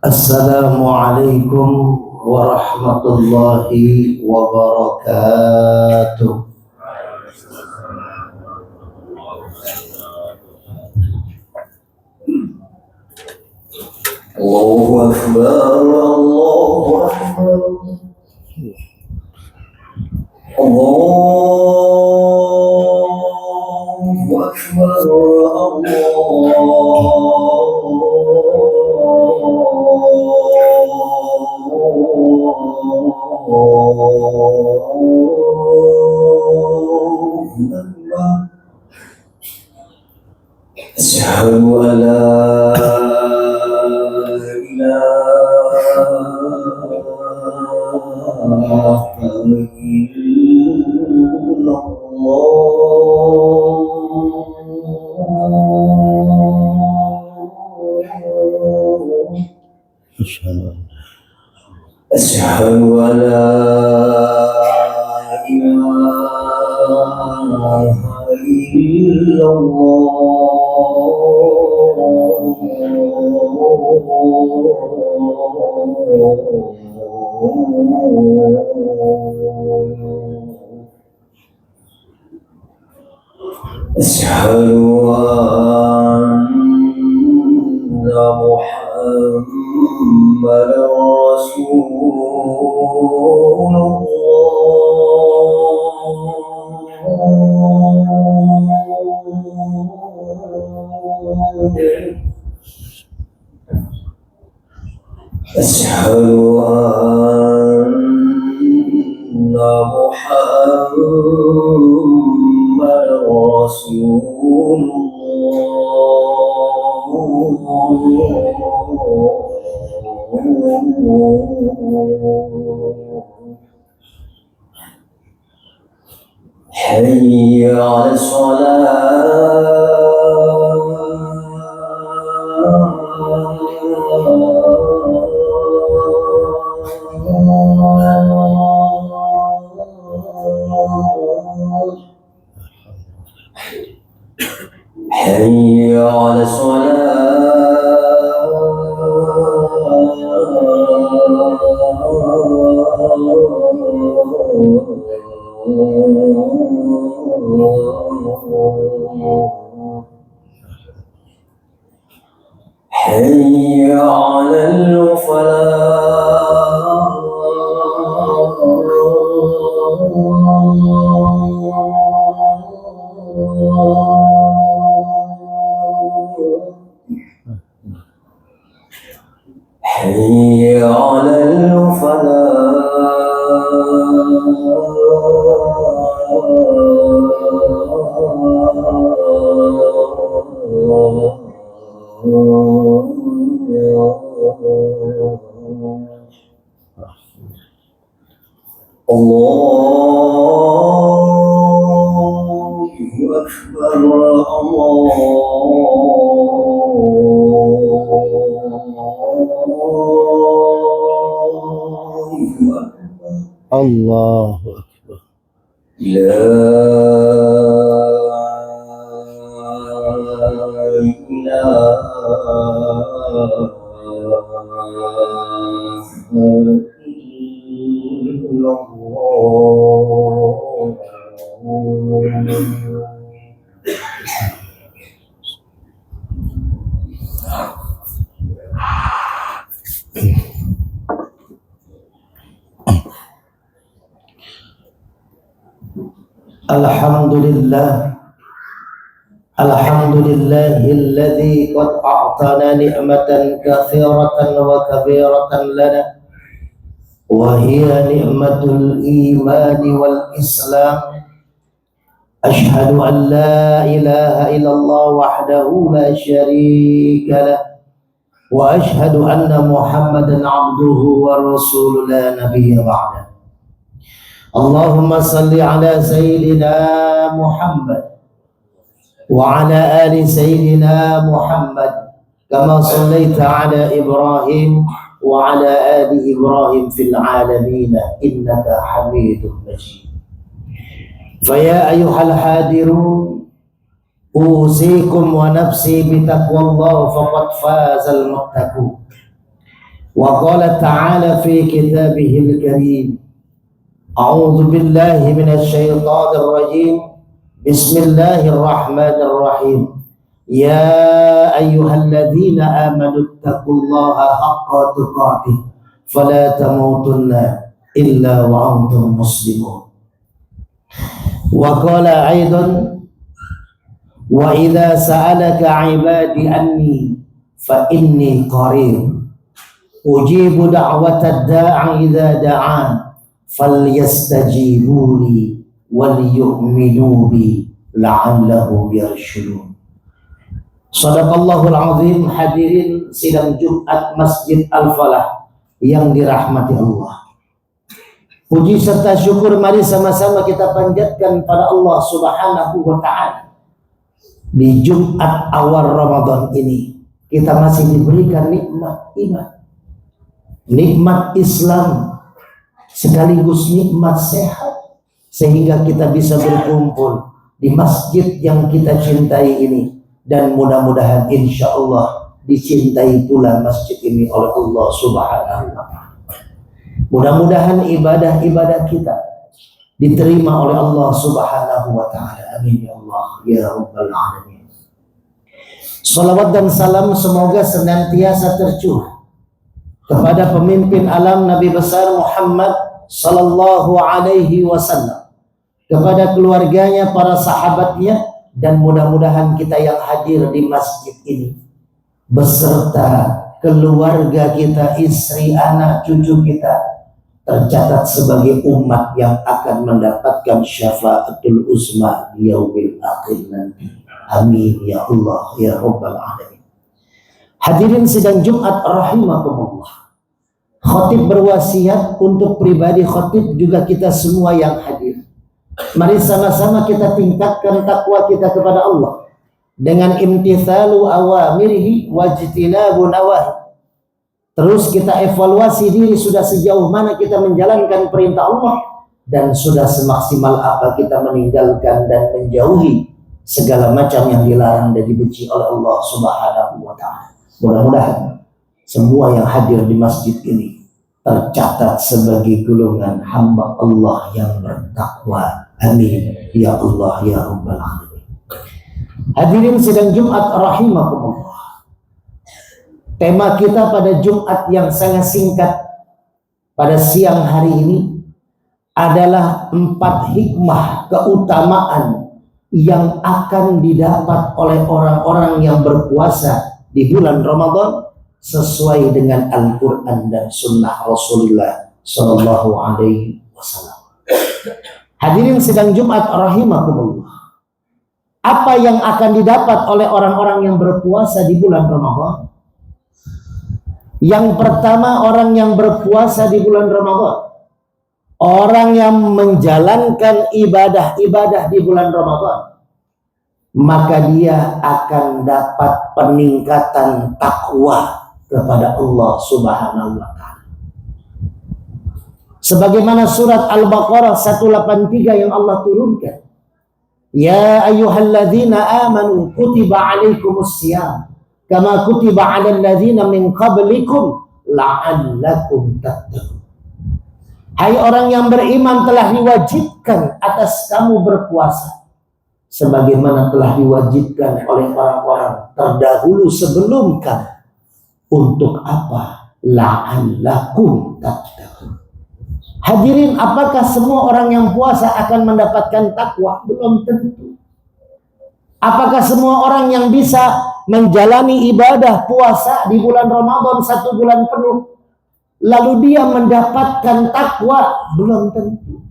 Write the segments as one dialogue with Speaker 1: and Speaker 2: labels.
Speaker 1: Assalamualaikum warahmatullahi wabarakatuh. Allahu Akbar, Allahu Akbar, Allahu Akbar, Asyhadu an la أشهد أن لا إله إلا أشهد أن محمدا رسول الله أشهد أن محمدا رسول الله حي على الصلاة حي على حي على الفلاح حي على الله أكبر الله أكبر لا إله إلا الله Alhamdulillah, alhamdulillahilladzi qad a'tana ni'matan katsiratan wa kabiratan lana wa hiya ni'matul imani wal islam. Ashhadu an la ilaha illallah wahdahu la syarika lah wa ashhadu anna Muhammadan 'abduhu wa rasuluhu la nabiyya ba'da. Allahumma salli ala Sayyidina Muhammad wa ala ali Sayyidina Muhammad kama sallaita ala Ibrahim wa ala ali Ibrahim fil alamin innaka Hamidum Majid. Faya ayyuhal hadirun usikum wa nafsi bitaqwallah faqad fazal muttaqun. Wa qala ta'ala fi kitabihil karim. A'udzu billahi minasy syaithanir rajim. Bismillahirrahmanirrahim. Ya ayyuhalladzina amanu taqullaha haqqa tuqatih fala tamutunna illa wa antum muslimun. Wa qala aidan wa idza sa'alaka 'ibadi anni fa inni qarib ujibu da'watad da'i idza da'an falyastajibuli wal yu'minu bi la'allahum yarshudun. Shadaqallahul azim. Hadirin sidang Jumat Masjid Al-Falah yang dirahmati Allah. Puji serta syukur mari sama-sama kita panjatkan pada Allah Subhanahu wa ta'ala. Di Jumat awal Ramadan ini kita masih diberikan nikmat iman, nikmat Islam, sekaligus nikmat sehat, sehingga kita bisa berkumpul di masjid yang kita cintai ini, dan mudah-mudahan insya Allah dicintai pula masjid ini oleh Allah Subhanahu wa ta'ala. Mudah-mudahan ibadah-ibadah kita diterima oleh Allah Subhanahu wa ta'ala. Amin ya Allah ya Rabbal alamin. Salawat dan salam semoga senantiasa tercurah kepada pemimpin alam Nabi besar Muhammad sallallahu alaihi wasallam, kepada keluarganya, para sahabatnya, dan mudah-mudahan kita yang hadir di masjid ini beserta keluarga kita, istri, anak, cucu kita tercatat sebagai umat yang akan mendapatkan syafaatul uzma di yaumil akhir nanti. Amin ya Allah ya Rabbal alamin. Hadirin sidang Jumat rahimakumullah. Khatib berwasiat untuk pribadi khatib juga kita semua yang hadir. Mari sama-sama kita tingkatkan takwa kita kepada Allah dengan imtithalu awamirihi wajtinabu nawahi. Terus kita evaluasi diri, sudah sejauh mana kita menjalankan perintah Allah, dan sudah semaksimal apa kita meninggalkan dan menjauhi segala macam yang dilarang dan dibenci oleh Allah Subhanahu wa ta'ala. Mudah-mudahan semua yang hadir di masjid ini tercatat sebagai golongan hamba Allah yang bertakwa. Amin ya Allah ya Rabbal alamin. Hadirin sidang Jumat rahimakumullah. Tema kita pada Jumat yang sangat singkat pada siang hari ini adalah 4 hikmah keutamaan yang akan didapat oleh orang-orang yang berpuasa di bulan Ramadan sesuai dengan Al-Quran dan Sunnah Rasulullah Sallallahu Alaihi Wasallam. Hadirin sidang Jumat rahimakumullah. Apa yang akan didapat oleh orang-orang yang berpuasa di bulan Ramadan? Yang pertama, orang yang berpuasa di bulan Ramadan, orang yang menjalankan ibadah-ibadah di bulan Ramadan, maka dia akan dapat peningkatan takwa kepada Allah Subhanahu wa ta'ala. Sebagaimana surat Al-Baqarah 183 yang Allah turunkan. Ya ayyuhalladzina amanu kutiba alaikumus siyam kama kutiba 'alal ladzina min qablikum la'allakum tattaqun. Hai orang yang beriman, telah diwajibkan atas kamu berpuasa sebagaimana telah diwajibkan oleh orang-orang terdahulu sebelum kamu. Untuk apa? La'allakum tattaqun. Hadirin, apakah semua orang yang puasa akan mendapatkan takwa? Belum tentu. Apakah semua orang yang bisa menjalani ibadah puasa di bulan Ramadan 1 bulan penuh lalu dia mendapatkan takwa? Belum tentu.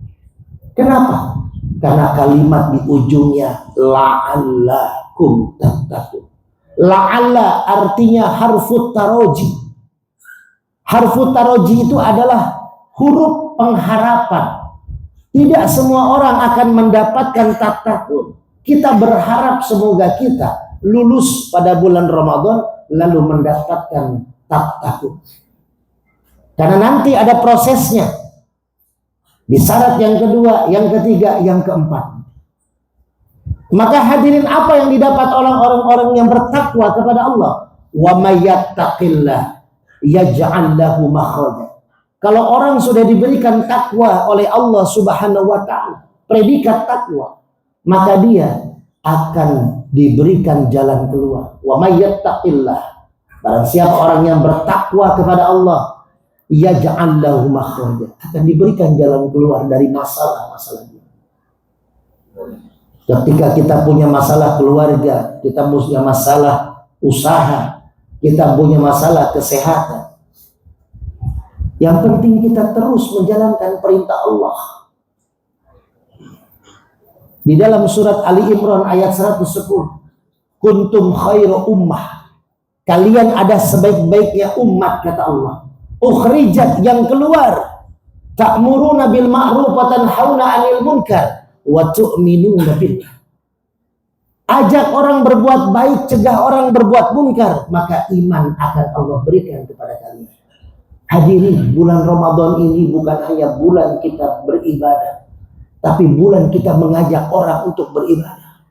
Speaker 1: Kenapa? Karena kalimat di ujungnya la'allakum tattaqun. La'alla artinya harfut taroji. Harfut taroji itu adalah huruf pengharapan. Tidak semua orang akan mendapatkan tattaqun. Kita berharap semoga kita lulus pada bulan Ramadan lalu mendapatkan tattaqun. Karena nanti ada prosesnya. Di syarat yang kedua, yang ketiga, yang keempat. Maka hadirin, apa yang didapat oleh orang-orang yang bertakwa kepada Allah? Wa may yattaqillah yaj'al lahu makhraja. Kalau orang sudah diberikan takwa oleh Allah Subhanahu wa taala, predikat takwa, maka dia akan diberikan jalan keluar. Wa may yattaqillah, barang siapa orang yang bertakwa kepada Allah, yaj'al lahu makhraja, akan diberikan jalan keluar dari masalah-masalah dia. Ketika kita punya masalah keluarga, kita punya masalah usaha, kita punya masalah kesehatan, yang penting kita terus menjalankan perintah Allah. Di dalam surat Ali Imran ayat 110, kuntum khairu ummah, kalian ada sebaik-baiknya umat, kata Allah. Ukhrijat, yang keluar, ta'muruna bil ma'ruf wa tanhauna 'anil munkar wa tu'minuna billah. Ajak orang berbuat baik, cegah orang berbuat munkar, maka iman akan Allah berikan kepada kalian. Hadirin, bulan Ramadan ini bukan hanya bulan kita beribadah, tapi bulan kita mengajak orang untuk beribadah.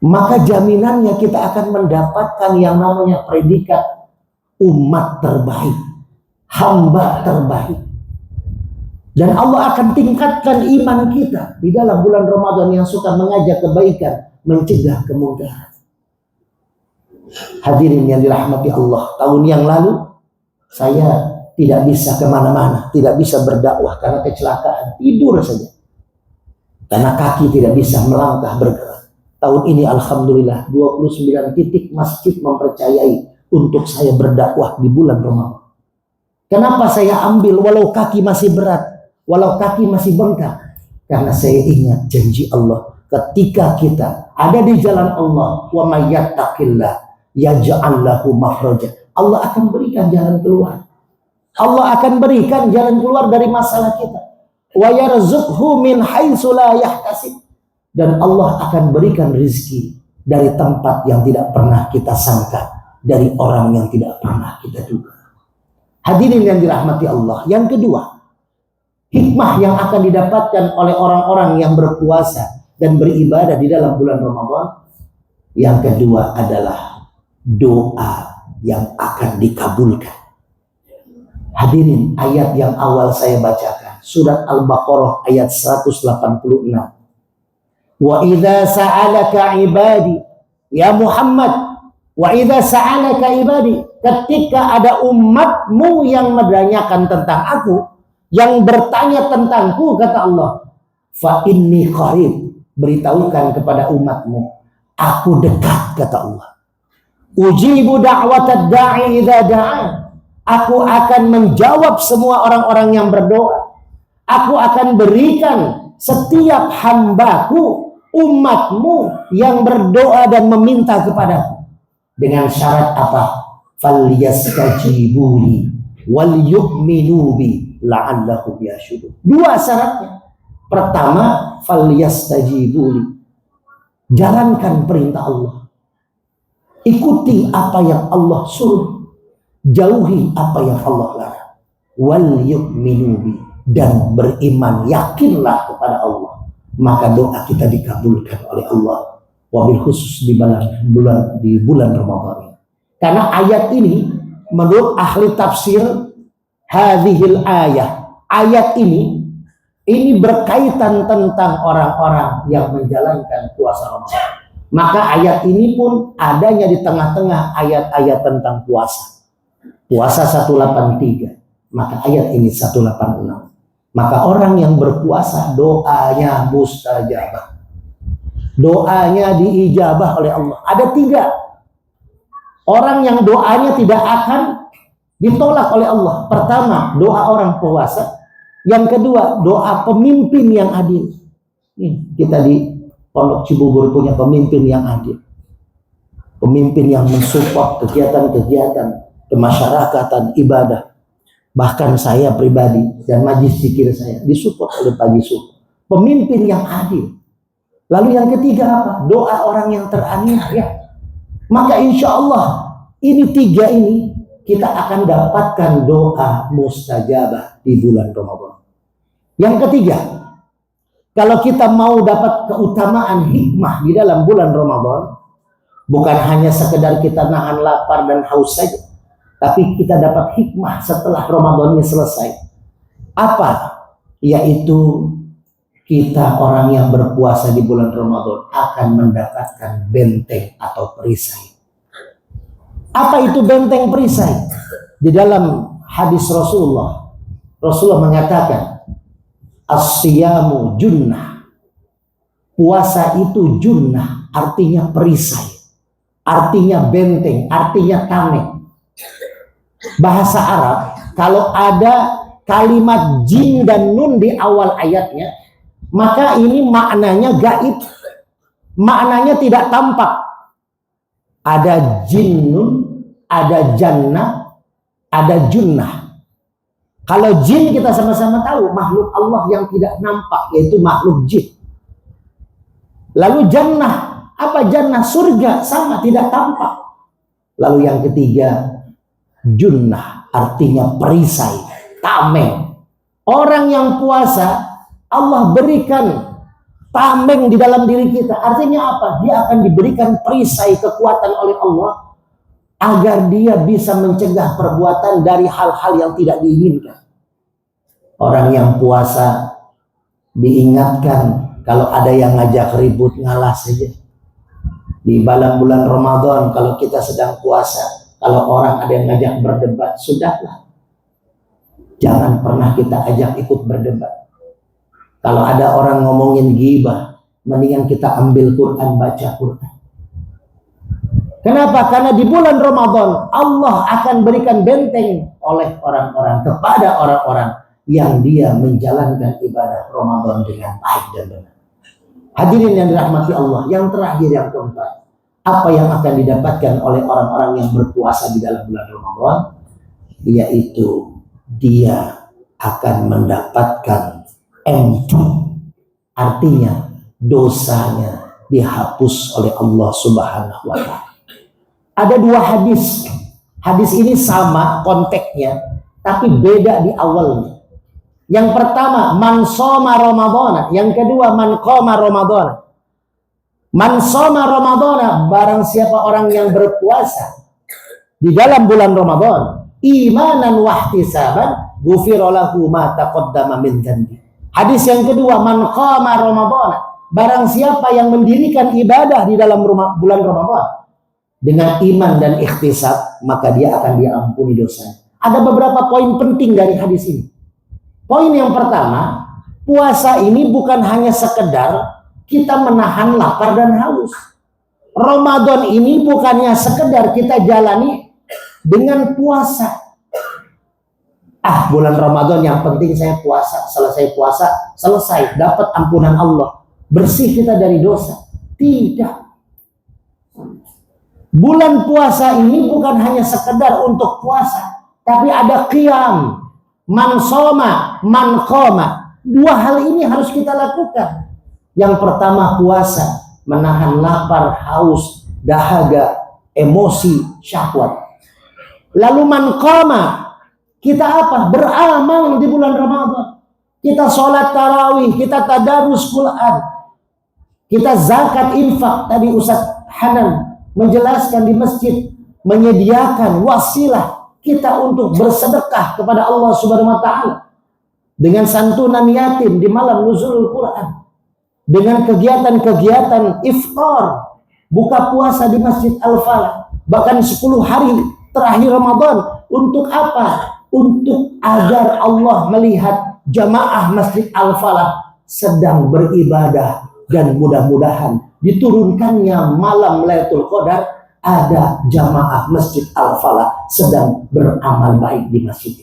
Speaker 1: Maka jaminannya kita akan mendapatkan yang namanya predikat umat terbaik, hamba terbaik. Dan Allah akan tingkatkan iman kita di dalam bulan Ramadan yang suka mengajak kebaikan, mencegah kemungkaran. Hadirin yang dirahmati Allah, tahun yang lalu saya tidak bisa kemana-mana, tidak bisa berdakwah karena kecelakaan, tidur saja. Karena kaki tidak bisa melangkah bergerak. Tahun ini alhamdulillah 29 titik masjid mempercayai untuk saya berdakwah di bulan Ramadan. Kenapa saya ambil walau kaki masih berat, walau kaki masih bengkak? Karena saya ingat janji Allah, ketika kita ada di jalan Allah, wa may yattaqillah yaj'al lahu makhraja, Allah akan berikan jalan keluar. Allah akan berikan jalan keluar dari masalah kita. Wa yarzuqhu min haitsu la yahtasib, dan Allah akan berikan rezeki dari tempat yang tidak pernah kita sangka, dari orang yang tidak pernah kita duga. Hadirin yang dirahmati Allah, yang kedua, hikmah yang akan didapatkan oleh orang-orang yang berpuasa dan beribadah di dalam bulan Ramadan, yang kedua adalah doa yang akan dikabulkan. Hadirin, ayat yang awal saya bacakan, surat Al-Baqarah ayat 186. Wa idza sa'alaka ibadi, ya Muhammad, wa idza sa'alaka ibadi, ketika ada umatmu yang menanyakan tentang aku, yang bertanya tentangku, kata Allah, fa inni qarib, beritahukan kepada umatmu, aku dekat, kata Allah. Ujibu da'watad da'i idza da'an, aku akan menjawab semua orang-orang yang berdoa. Aku akan berikan setiap hambaku, umatmu yang berdoa dan meminta kepadaku. Dengan syarat apa? Falyastajibuli wal yu'minu bi la'allahum yarshudun. Dua syaratnya. Pertama, falyastajibuli, jalankan perintah Allah, ikuti apa yang Allah suruh, jauhi apa yang Allah larang. Wal yu'minu bi, dan beriman, yakinlah kepada Allah, maka doa kita dikabulkan oleh Allah. Wabil khusus di bulan Ramadan ini. Karena ayat ini menurut ahli tafsir, hadhil ayat ini berkaitan tentang orang-orang yang menjalankan puasa Ramadan. Maka ayat ini pun adanya di tengah-tengah ayat-ayat tentang puasa. Puasa 183, maka ayat ini 186. Maka orang yang berpuasa doanya mustajabah, doanya diijabah oleh Allah. Ada 3 orang yang doanya tidak akan ditolak oleh Allah. Pertama, doa orang puasa. Yang kedua, doa pemimpin yang adil. Kita di Pondok Cibubur punya pemimpin yang adil, pemimpin yang mensupport kegiatan-kegiatan kemasyarakatan ibadah. Bahkan saya pribadi dan majlis zikir saya disupport oleh Pak Yusuf, pemimpin yang adil. Lalu yang ketiga apa? Doa orang yang teraniaya. Maka insya Allah ini 3 ini kita akan dapatkan doa mustajabah di bulan Ramadan. Yang ketiga, kalau kita mau dapat keutamaan hikmah di dalam bulan Ramadan, bukan hanya sekedar kita nahan lapar dan haus saja, Tapi kita dapat hikmah setelah Ramadannya selesai. Apa? Yaitu kita orang yang berpuasa di bulan Ramadan akan mendapatkan benteng atau perisai. Apa itu benteng perisai? Di dalam hadis Rasulullah mengatakan, as-siyamu junnah. Puasa itu junnah, artinya perisai, artinya benteng, artinya tameng. Bahasa Arab, kalau ada kalimat jim dan nun di awal ayatnya, maka ini maknanya gaib, maknanya tidak tampak. Ada jinnun, ada jannah, ada junnah. Kalau jin kita sama-sama tahu makhluk Allah yang tidak nampak, yaitu makhluk jin. Lalu jannah, apa jannah? Surga, sama, tidak tampak. Lalu yang ketiga, junnah, artinya perisai, tameng. Orang yang puasa, Allah berikan tameng di dalam diri kita. Artinya apa? Dia akan diberikan perisai kekuatan oleh Allah agar dia bisa mencegah perbuatan dari hal-hal yang tidak diinginkan. Orang yang puasa diingatkan kalau ada yang ngajak ribut, ngalah saja. Di bulan Ramadan kalau kita sedang puasa, kalau orang ada yang ngajak berdebat, sudahlah. Jangan pernah kita ajak ikut berdebat. Kalau ada orang ngomongin ghibah, mendingan kita ambil Quran, baca Quran. Kenapa? Karena di bulan Ramadan Allah akan berikan benteng oleh orang-orang kepada orang-orang yang dia menjalankan ibadah Ramadan dengan baik dan benar. Hadirin yang dirahmati Allah, yang terakhir, yang keempat, apa yang akan didapatkan oleh orang-orang yang berpuasa di dalam bulan Ramadan? Yaitu dia akan mendapatkan MT, artinya dosanya dihapus oleh Allah Subhanahu wa Ta'ala. Ada dua hadis. Hadis ini sama konteksnya, tapi beda di awalnya. Yang pertama, man shoma Ramadhana. Yang kedua, man qama Ramadhana. Man shoma Ramadhana, barang siapa orang yang berpuasa di dalam bulan Ramadan, imanan wahtisaban, ghufira lahu ma taqaddama min dhanbi. Hadis yang kedua, man qama Ramadhana, barang siapa yang mendirikan ibadah di dalam bulan Ramadan dengan iman dan ikhtisab, maka dia akan diampuni dosanya. Ada beberapa poin penting dari hadis ini. Poin yang pertama, puasa ini bukan hanya sekedar kita menahan lapar dan haus. Ramadan ini bukannya sekedar kita jalani dengan puasa. Bulan Ramadan yang penting saya puasa, selesai puasa, selesai, dapat ampunan Allah, bersih kita dari dosa. Tidak. Bulan puasa ini bukan hanya sekedar untuk puasa, tapi ada qiyam, man shoma, man qama. Dua hal ini harus kita lakukan. Yang pertama puasa, menahan lapar, haus, dahaga, emosi, syahwat. Lalu man qama, kita apa? Beramal di bulan Ramadan. Kita sholat tarawih, kita tadarus Quran, kita zakat, infak. Tadi Ustaz Hanan menjelaskan di masjid, menyediakan wasilah kita untuk bersedekah kepada Allah Subhanahu wa Ta'ala dengan santunan yatim di malam nuzulul Quran, dengan kegiatan-kegiatan iftar, buka puasa di Masjid Al-Falah, bahkan 10 hari terakhir Ramadan. Untuk apa? Untuk agar Allah melihat jamaah Masjid Al-Falah sedang beribadah, dan mudah-mudahan diturunkannya malam Lailatul Qadar, ada jamaah Masjid Al-Falah sedang beramal baik di masjid.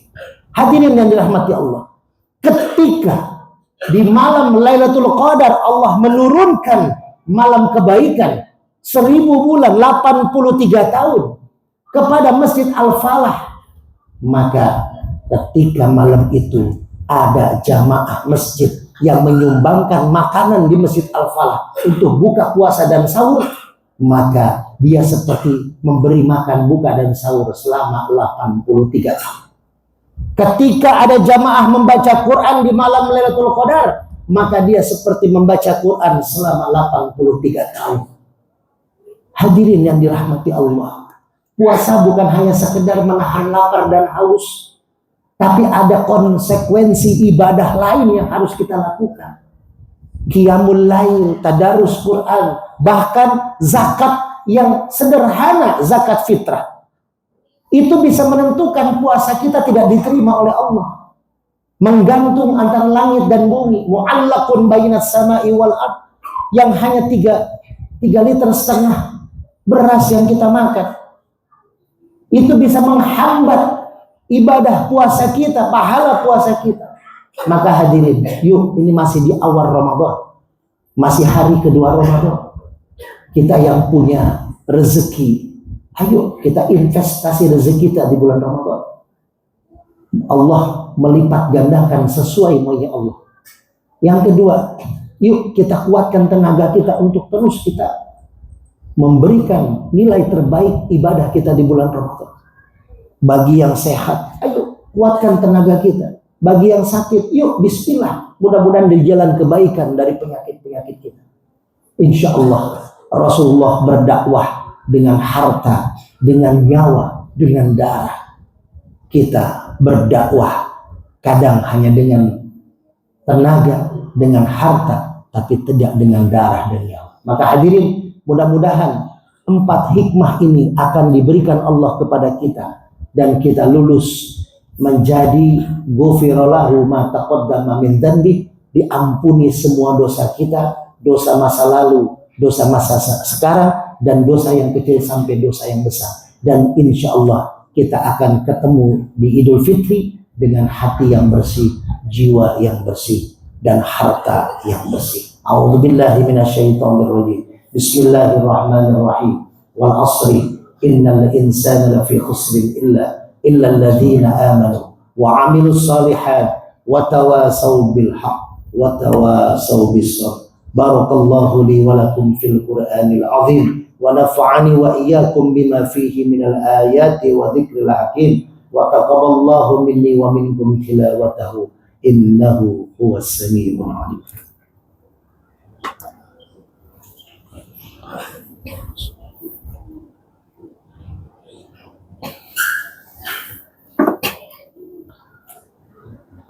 Speaker 1: Hadirin yang dirahmati Allah, ketika di malam Lailatul Qadar Allah menurunkan malam kebaikan 1000 bulan 83 tahun kepada Masjid Al-Falah, maka ketika malam itu ada jamaah masjid yang menyumbangkan makanan di Masjid Al-Falah untuk buka puasa dan sahur, maka dia seperti memberi makan, buka dan sahur selama 83 tahun. Ketika ada jamaah membaca Quran di malam Lailatul Qadar, maka dia seperti membaca Quran selama 83 tahun. Hadirin yang dirahmati Allah, Puasa bukan hanya sekedar menahan lapar dan haus, tapi ada konsekuensi ibadah lain yang harus kita lakukan. Qiyamul lail, tadarus Quran, bahkan zakat yang sederhana, zakat fitrah. Itu bisa menentukan puasa kita tidak diterima oleh Allah. Menggantung antara langit dan bumi, mu'allaqun bainas sama'i wal ard, yang hanya 3,5 liter beras yang kita makan. Itu bisa menghambat ibadah puasa kita, pahala puasa kita. Maka hadirin, yuk, ini masih di awal Ramadan, masih hari kedua Ramadan. Kita yang punya rezeki, ayo kita investasi rezeki kita di bulan Ramadan. Allah melipat gandakan sesuai maunya Allah. Yang kedua, yuk kita kuatkan tenaga kita untuk terus kita memberikan nilai terbaik ibadah kita di bulan Ramadan. Bagi yang sehat, ayo kuatkan tenaga kita. Bagi yang sakit, yuk bismillah, mudah-mudahan di jalan kebaikan dari penyakit-penyakit kita. Insya Allah Rasulullah berdakwah dengan harta, dengan nyawa, dengan darah. Kita berdakwah kadang hanya dengan tenaga, dengan harta, tapi tidak dengan darah dan nyawa. Maka hadirin, mudah-mudahan 4 hikmah ini akan diberikan Allah kepada kita, dan kita lulus menjadi ghufiralahu ma taqaddama min dzanbi, diampuni semua dosa kita, dosa masa lalu, dosa masa sekarang, dan dosa yang kecil sampai dosa yang besar. Dan insya Allah kita akan ketemu di Idul Fitri dengan hati yang bersih, jiwa yang bersih, dan harta yang bersih. A'udzubillahi minasyaitonirrajim. Bismillahirrahmanirrahim. Wal 'ashri innal insana lafi khusrin illa alladzina amanu wa 'amilus shalihat wa tawasaw bil haqq wa tawasaw bis sabr. Barakallahu li wa lakum fil Qur'anil 'azim wa nafa'ani wa iyyakum bima fihi minal ayati wa dzikril hakim wa taqabbalallahu minni wa minkum tilawatahu innahu huwas samiul 'alim.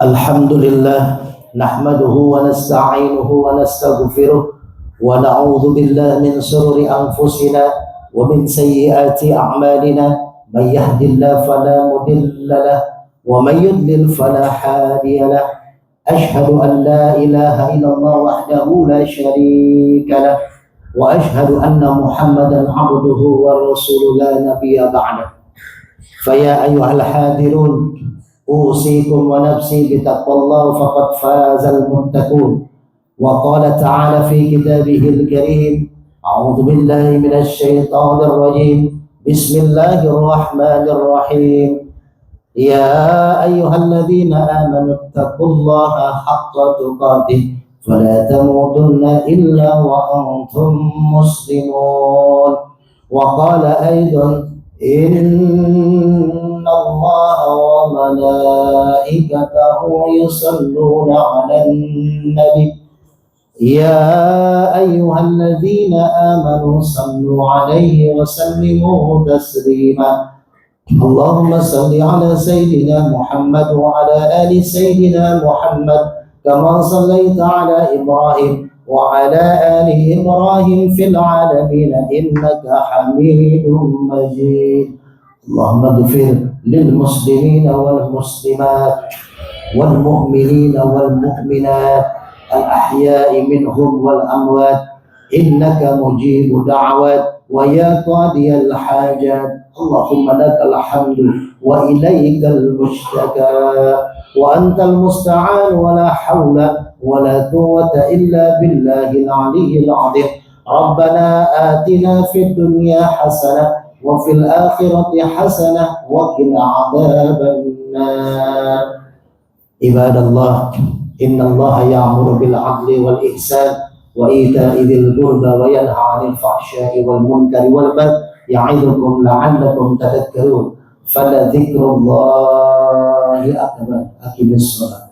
Speaker 1: Alhamdulillah, nahmaduhu wa nasta'inuhu wa nastaghfiruh wa na'udzu billahi min shururi anfusina wa min sayyiati a'malina. May yahdihillahu fala mudilla lahu wa may yudlil fala hadiya lahu. Ashhadu an la ilaha illallah wahdahu la syarika lahu wa ashhadu anna Muhammadan 'abduhu wa rasuluhu la nabiyya ba'dahu. Fa ya ayyuhal hadirun, أوصيكم ونفسي بتقوى الله فقد فاز المتقون. وقال تعالى في كتابه الكريم: أعوذ بالله من الشيطان الرجيم. بسم الله الرحمن الرحيم. يا أيها الذين آمنوا اتقوا الله حق تقاته فلا تموتن إلا وأنتم مسلمون. وقال أيضا: إن الله وملائكته يصلون على النبي يا أيها الذين آمنوا صلوا عليه وسلموا تسليما. اللهم صل على سيدنا محمد وعلى آل سيدنا محمد كما صليت على إبراهيم وعلى آل إبراهيم في العالمين إنك حميد مجيد. اللهم اغفر للمسلمين والمسلمات والمؤمنين والمؤمنات الأحياء منهم والأموات إنك مجيب دعوات ويا قاضي الحاجات. اللهم لك الحمد وإليك المشتكى وأنت المستعان ولا حول ولا قوة إلا بالله العلي العظيم. ربنا آتنا في الدنيا حسنة وفي الآخرة حسنة وقنا عذاب النار. عباد الله، إن الله يأمر بالعدل والإحسان وإيتاء ذي القربى وينهى عن الفحشاء والمنكر والبغي يعظكم لعلكم تذكرون. فلذكر الله أكبر. أقم الصلاة.